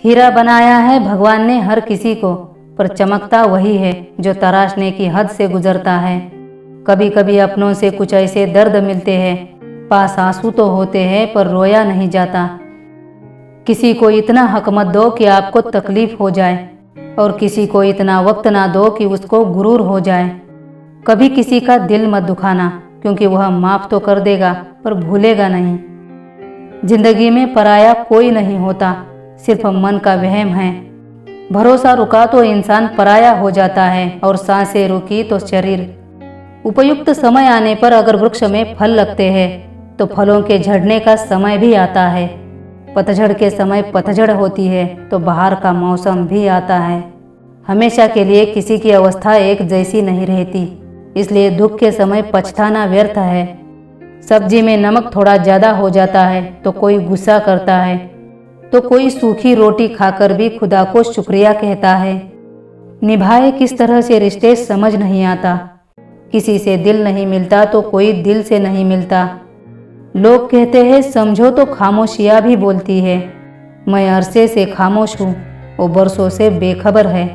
हीरा बनाया है भगवान ने हर किसी को, पर चमकता वही है जो तराशने की हद से गुजरता है। कभी कभी अपनों से कुछ ऐसे दर्द मिलते हैं, पास आंसू तो होते हैं पर रोया नहीं जाता। किसी को इतना हक मत दो कि आपको तकलीफ हो जाए, और किसी को इतना वक्त ना दो कि उसको गुरूर हो जाए। कभी किसी का दिल मत दुखाना, क्योंकि वह माफ तो कर देगा पर भूलेगा नहीं। जिंदगी में पराया कोई नहीं होता, सिर्फ मन का वहम है। भरोसा रुका तो इंसान पराया हो जाता है, और सांसें रुकी तो शरीर। उपयुक्त समय आने पर अगर वृक्ष में फल लगते हैं तो फलों के झड़ने का समय भी आता है। पतझड़ के समय पतझड़ होती है तो बहार का मौसम भी आता है। हमेशा के लिए किसी की अवस्था एक जैसी नहीं रहती, इसलिए दुख के समय पछताना व्यर्थ है। सब्जी में नमक थोड़ा ज़्यादा हो जाता है तो कोई गुस्सा करता है, तो कोई सूखी रोटी खाकर भी खुदा को शुक्रिया कहता है। निभाए किस तरह से रिश्ते समझ नहीं आता। किसी से दिल नहीं मिलता तो कोई दिल से नहीं मिलता। लोग कहते हैं समझो तो खामोशियाँ भी बोलती है। मैं अरसे से खामोश हूँ, वो बरसों से बेखबर है।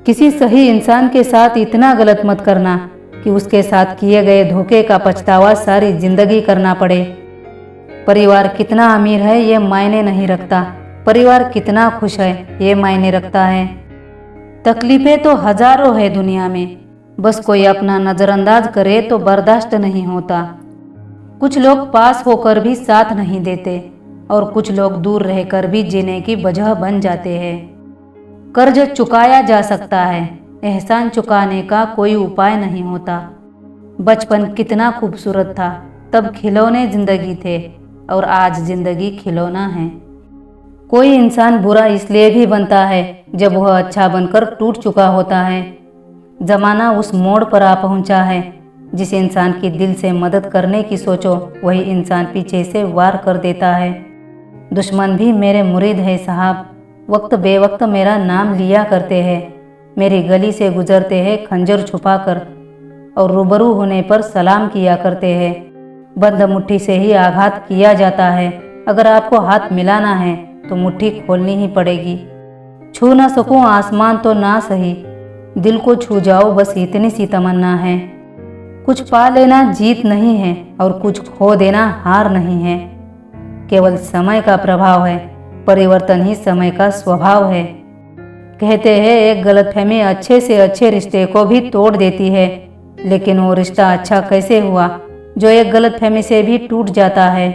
किसी सही इंसान के साथ इतना गलत मत करना कि उसके साथ किए गए धोखे का पछतावा सारी जिंदगी करना पड़े। परिवार कितना अमीर है ये मायने नहीं रखता, परिवार कितना खुश है ये मायने रखता है। तकलीफें तो हजारों है दुनिया में, बस कोई अपना नज़रअंदाज करे तो बर्दाश्त नहीं होता। कुछ लोग पास होकर भी साथ नहीं देते, और कुछ लोग दूर रहकर भी जीने की वजह बन जाते हैं। कर्ज चुकाया जा सकता है, एहसान चुकाने का कोई उपाय नहीं होता। बचपन कितना खूबसूरत था, तब खिलौने जिंदगी थे, और आज जिंदगी खिलौना है। कोई इंसान बुरा इसलिए भी बनता है जब वह अच्छा बनकर टूट चुका होता है। जमाना उस मोड़ पर आ पहुंचा है, जिस इंसान की दिल से मदद करने की सोचो वही इंसान पीछे से वार कर देता है। दुश्मन भी मेरे मुरीद है साहब, वक्त बेवक्त मेरा नाम लिया करते हैं। मेरी गली से गुजरते हैं खंजर छुपाकर, और रूबरू होने पर सलाम किया करते हैं। बंद मुट्ठी से ही आघात किया जाता है। अगर आपको हाथ मिलाना है तो मुट्ठी खोलनी ही पड़ेगी। छू ना सकूं आसमान तो ना सही, दिल को छू जाओ बस इतनी सी तमन्ना है। कुछ पा लेना जीत नहीं है, और कुछ खो देना हार नहीं है। केवल समय का प्रभाव है, परिवर्तन ही समय का स्वभाव है। कहते हैं एक गलतफहमी अच्छे से अच्छे रिश्ते को भी तोड़ देती है, लेकिन वो रिश्ता अच्छा कैसे हुआ जो एक गलतफहमी से भी टूट जाता है।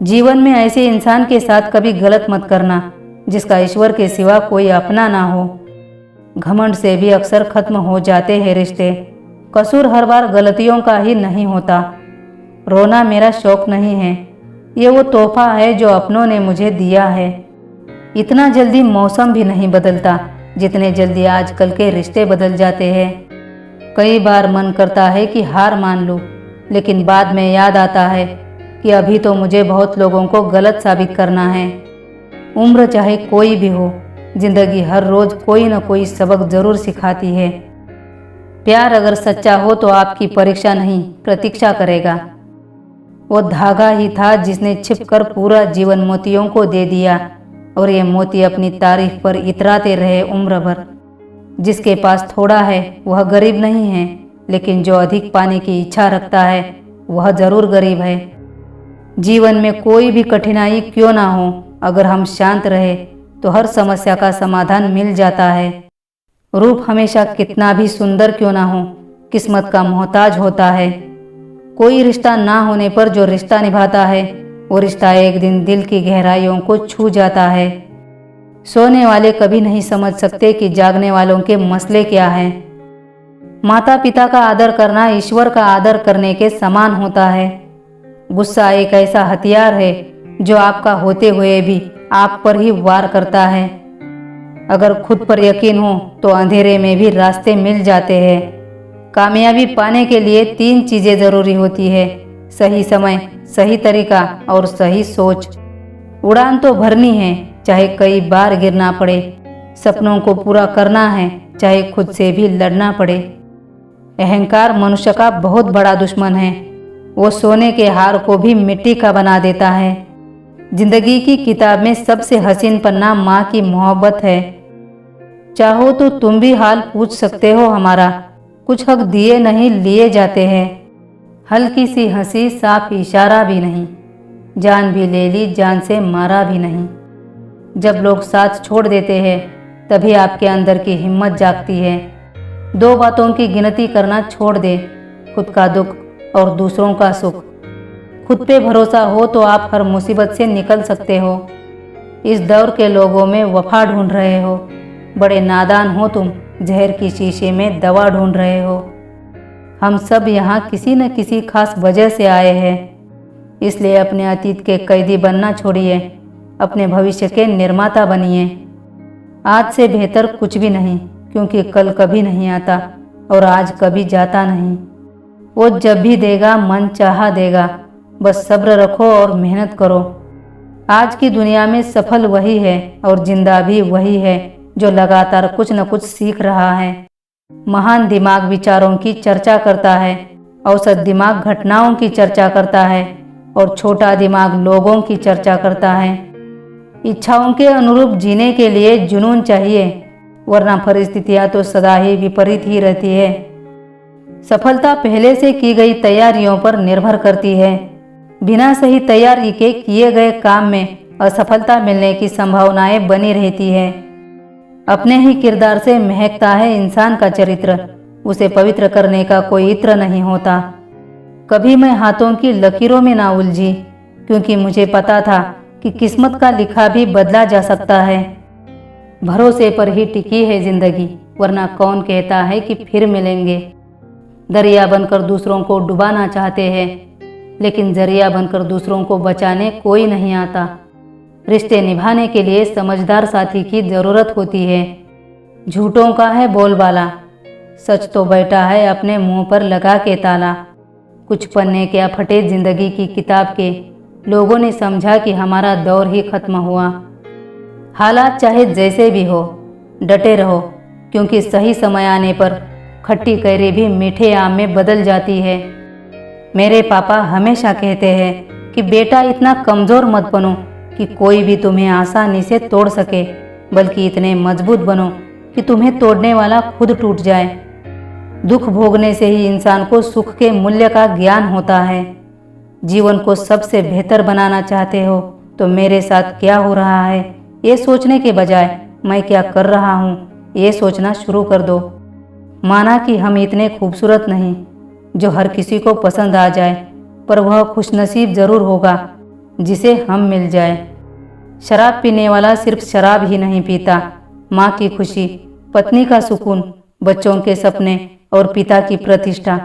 जीवन में ऐसे इंसान के साथ कभी गलत मत करना जिसका ईश्वर के सिवा कोई अपना ना हो। घमंड से भी अक्सर खत्म हो जाते हैं रिश्ते। कसूर हर बार गलतियों का ही नहीं होता। रोना मेरा शौक नहीं है, ये वो तोहफा है जो अपनों ने मुझे दिया है। इतना जल्दी मौसम भी नहीं बदलता जितने जल्दी आजकल के रिश्ते बदल जाते हैं। कई बार मन करता है कि हार मान लूं, लेकिन बाद में याद आता है कि अभी तो मुझे बहुत लोगों को गलत साबित करना है। उम्र चाहे कोई भी हो, जिंदगी हर रोज कोई न कोई सबक जरूर सिखाती है। प्यार अगर सच्चा हो तो आपकी परीक्षा नहीं प्रतीक्षा करेगा। वो धागा ही था जिसने छिपकर पूरा जीवन मोतियों को दे दिया, और ये मोती अपनी तारीफ पर इतराते रहे उम्र भर। जिसके पास थोड़ा है वह गरीब नहीं है, लेकिन जो अधिक पाने की इच्छा रखता है वह जरूर गरीब है। जीवन में कोई भी कठिनाई क्यों ना हो, अगर हम शांत रहे तो हर समस्या का समाधान मिल जाता है। रूप हमेशा कितना भी सुंदर क्यों ना हो, किस्मत का मोहताज होता है। कोई रिश्ता ना होने पर जो रिश्ता निभाता है वो रिश्ता एक दिन दिल की गहराइयों को छू जाता है। सोने वाले कभी नहीं समझ सकते कि जागने वालों के मसले क्या हैं। माता पिता का आदर करना ईश्वर का आदर करने के समान होता है। गुस्सा एक ऐसा हथियार है जो आपका होते हुए भी आप पर ही वार करता है। अगर खुद पर यकीन हो तो अंधेरे में भी रास्ते मिल जाते हैं। कामयाबी पाने के लिए 3 चीजें जरूरी होती है: सही समय, सही तरीका और सही सोच। उड़ान तो भरनी है, चाहे कई बार गिरना पड़े। सपनों को पूरा करना है, चाहे खुद से भी लड़ना पड़े। अहंकार मनुष्य का बहुत बड़ा दुश्मन है। वो सोने के हार को भी मिट्टी का बना देता है। जिंदगी की किताब में सबसे हसीन पन्ना माँ की मोहब्बत है। चाहो तो तुम भी हाल पूछ सकते हो हमारा, कुछ हक दिए नहीं लिए जाते हैं। हल्की सी हंसी, साफ इशारा भी नहीं, जान भी ले ली, जान से मारा भी नहीं। जब लोग साथ छोड़ देते हैं तभी आपके अंदर की हिम्मत जागती है। दो बातों की गिनती करना छोड़ दे, खुद का दुख और दूसरों का सुख। खुद पे भरोसा हो तो आप हर मुसीबत से निकल सकते हो। इस दौर के लोगों में वफा ढूंढ रहे हो, बड़े नादान हो तुम, जहर की शीशे में दवा ढूंढ रहे हो। हम सब यहाँ किसी न किसी खास वजह से आए हैं, इसलिए अपने अतीत के कैदी बनना छोड़िए, अपने भविष्य के निर्माता बनिए। आज से बेहतर कुछ भी नहीं, क्योंकि कल कभी नहीं आता और आज कभी जाता नहीं। वो जब भी देगा मन चाहा देगा, बस सब्र रखो और मेहनत करो। आज की दुनिया में सफल वही है और जिंदा भी वही है जो लगातार कुछ न कुछ सीख रहा है। महान दिमाग विचारों की चर्चा करता है, औसत दिमाग घटनाओं की चर्चा करता है और छोटा दिमाग लोगों की चर्चा करता है। इच्छाओं के अनुरूप जीने के लिए जुनून चाहिए, वरना परिस्थितियां तो सदा ही विपरीत ही रहती है। सफलता पहले से की गई तैयारियों पर निर्भर करती है। बिना सही तैयारी के किए गए काम में असफलता मिलने की संभावनाएं बनी रहती है। अपने ही किरदार से महकता है इंसान का चरित्र, उसे पवित्र करने का कोई इत्र नहीं होता। कभी मैं हाथों की लकीरों में ना उलझी, क्योंकि मुझे पता था कि किस्मत का लिखा भी बदला जा सकता है। भरोसे पर ही टिकी है जिंदगी, वरना कौन कहता है कि फिर मिलेंगे। दरिया बनकर दूसरों को डुबाना चाहते हैं, लेकिन जरिया बनकर दूसरों को बचाने कोई नहीं आता। रिश्ते निभाने के लिए समझदार साथी की जरूरत होती है। झूठों का है बोलबाला, सच तो बैठा है अपने मुंह पर लगा के ताला। कुछ पन्ने क्या फटे जिंदगी की किताब के, लोगों ने समझा कि हमारा दौर ही खत्म हुआ। हालात चाहे जैसे भी हो, डटे रहो, क्योंकि सही समय आने पर खट्टी कैरी भी मीठे आम में बदल जाती है। मेरे पापा हमेशा कहते हैं कि बेटा इतना कमज़ोर मत बनो कि कोई भी तुम्हें आसानी से तोड़ सके, बल्कि इतने मजबूत बनो कि तुम्हें तोड़ने वाला खुद टूट जाए। दुख भोगने से ही इंसान को सुख के मूल्य का ज्ञान होता है। जीवन को सबसे बेहतर बनाना चाहते हो तो मेरे साथ क्या हो रहा है ये सोचने के बजाय मैं क्या कर रहा हूँ ये सोचना शुरू कर दो। माना कि हम इतने खूबसूरत नहीं जो हर किसी को पसंद आ जाए, पर वह खुशनसीब जरूर होगा जिसे हम मिल जाए। शराब पीने वाला सिर्फ शराब ही नहीं पीता, माँ की खुशी, पत्नी का सुकून, बच्चों के सपने और पिता की प्रतिष्ठा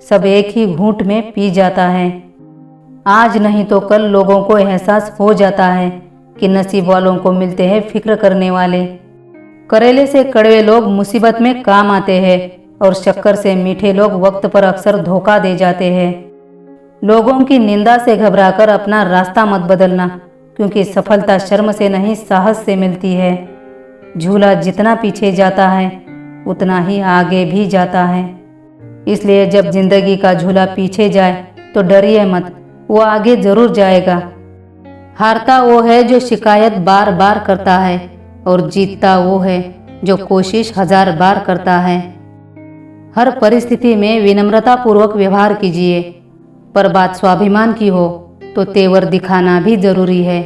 सब एक ही घूंट में पी जाता है। आज नहीं तो कल लोगों को एहसास हो जाता है कि नसीब वालों को मिलते हैं फिक्र करने वाले। करेले से कड़वे लोग मुसीबत में काम आते हैं और शक्कर से मीठे लोग वक्त पर अक्सर धोखा दे जाते हैं। लोगों की निंदा से घबराकर अपना रास्ता मत बदलना, क्योंकि सफलता शर्म से नहीं साहस से मिलती है। झूला जितना पीछे जाता है उतना ही आगे भी जाता है। इसलिए जब जिंदगी का झूला पीछे जाए तो डरिए मत, वो आगे जरूर जाएगा। हारता वो है जो शिकायत बार बार करता है और जीतता वो है जो कोशिश 1000 बार करता है। हर परिस्थिति में विनम्रता पूर्वक व्यवहार कीजिए, पर बात स्वाभिमान की हो तो तेवर दिखाना भी जरूरी है।